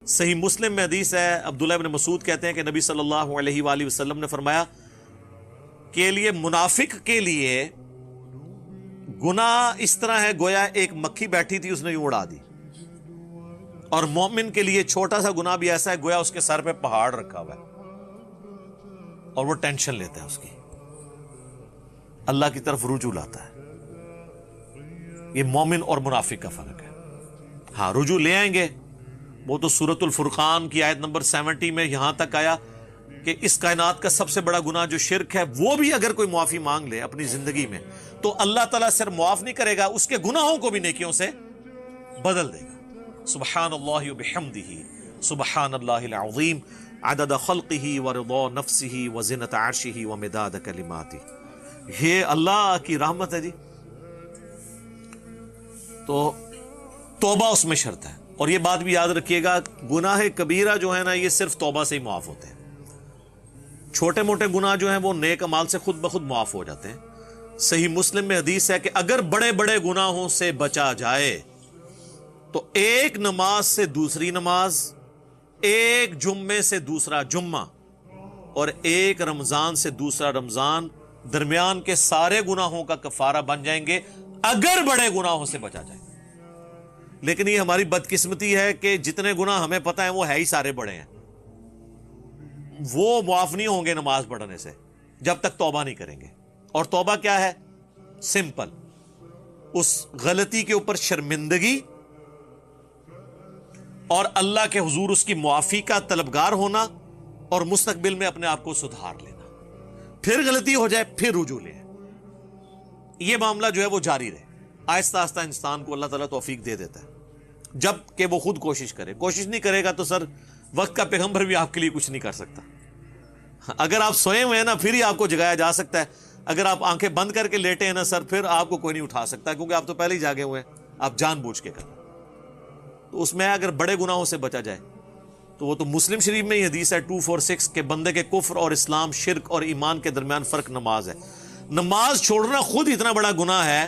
صحیح مسلم میں حدیث ہے، عبداللہ ابن مسعود کہتے ہیں کہ نبی صلی اللہ علیہ وآلہ وسلم نے فرمایا کہ لیے منافق کے لیے گناہ اس طرح ہے گویا ایک مکھی بیٹھی تھی اس نے یوں اڑا دی، اور مومن کے لیے چھوٹا سا گناہ بھی ایسا ہے گویا اس کے سر پہ پہاڑ رکھا ہوا ہے اور وہ ٹینشن لیتا ہے اس کی، اللہ کی طرف رجوع لاتا ہے۔ یہ مومن اور منافق کا فرق ہے۔ ہاں رجوع لے آئیں گے، وہ تو سورۃ الفرقان کی آیت نمبر 70 میں یہاں تک آیا کہ اس کائنات کا سب سے بڑا گناہ جو شرک ہے، وہ بھی اگر کوئی معافی مانگ لے اپنی زندگی میں تو اللہ تعالیٰ صرف معاف نہیں کرے گا، اس کے گناہوں کو بھی نیکیوں سے بدل دے گا۔ سبحان اللہ وبحمدہ، سبحان اللہ العظیم، عدد خلقہ ورضا نفسہ وزنۃ عرشہ ومداد کلماتہ۔ یہ اللہ کی رحمت ہے جی۔ تو توبہ اس میں شرط ہے، اور یہ بات بھی یاد رکھیے گا، گناہ کبیرہ جو ہے نا یہ صرف توبہ سے ہی معاف ہوتے ہیں۔ چھوٹے موٹے گناہ جو ہیں وہ نیک اعمال سے خود بخود معاف ہو جاتے ہیں۔ صحیح مسلم میں حدیث ہے کہ اگر بڑے بڑے گناہوں سے بچا جائے تو ایک نماز سے دوسری نماز، ایک جمعے سے دوسرا جمعہ، اور ایک رمضان سے دوسرا رمضان درمیان کے سارے گناہوں کا کفارہ بن جائیں گے اگر بڑے گناہوں سے بچا جائے۔ لیکن یہ ہماری بدقسمتی ہے کہ جتنے گناہ ہمیں پتہ ہیں وہ ہے ہی سارے بڑے ہیں، وہ معاف نہیں ہوں گے نماز پڑھنے سے جب تک توبہ نہیں کریں گے۔ اور توبہ کیا ہے؟ سمپل، اس غلطی کے اوپر شرمندگی اور اللہ کے حضور اس کی معافی کا طلبگار ہونا، اور مستقبل میں اپنے آپ کو سدھار لینا، پھر غلطی ہو جائے پھر رجوع لے۔ یہ معاملہ جو ہے وہ جاری رہے، آہستہ آہستہ انسان کو اللہ تعالیٰ توفیق دے دیتا ہے جب کہ وہ خود کوشش کرے۔ کوشش نہیں کرے گا تو سر وقت کا پیغمبر بھی آپ کے لیے کچھ نہیں کر سکتا۔ اگر آپ سوئے ہوئے ہیں نا پھر ہی آپ کو جگایا جا سکتا ہے، اگر آپ آنکھیں بند کر کے لیٹے ہیں نا سر پھر آپ کو کوئی نہیں اٹھا سکتا، کیونکہ آپ تو پہلے ہی جاگے ہوئے ہیں، آپ جان بوجھ کے کریں۔ تو اس میں اگر بڑے گناہوں سے بچا جائے تو وہ تو مسلم شریف میں ہی حدیث ہے 246 کہ بندے کے کفر اور اسلام، شرک اور ایمان کے درمیان فرق نماز ہے۔ نماز چھوڑنا خود اتنا بڑا گناہ ہے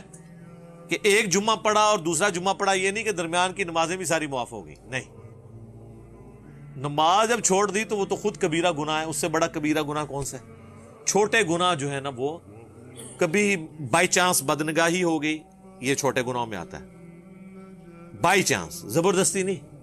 کہ ایک جمعہ پڑھا اور دوسرا جمعہ پڑھا، یہ نہیں کہ درمیان کی نمازیں بھی ساری معاف ہو گئی، نہیں۔ نماز جب چھوڑ دی تو وہ تو خود کبیرہ گناہ ہے، اس سے بڑا کبیرہ گناہ کون سا ہے؟ چھوٹے گناہ جو ہے نا وہ کبھی بائی چانس بدنگاہی ہو گئی، یہ چھوٹے گناہوں میں آتا ہے، بائی چانس، زبردستی نہیں۔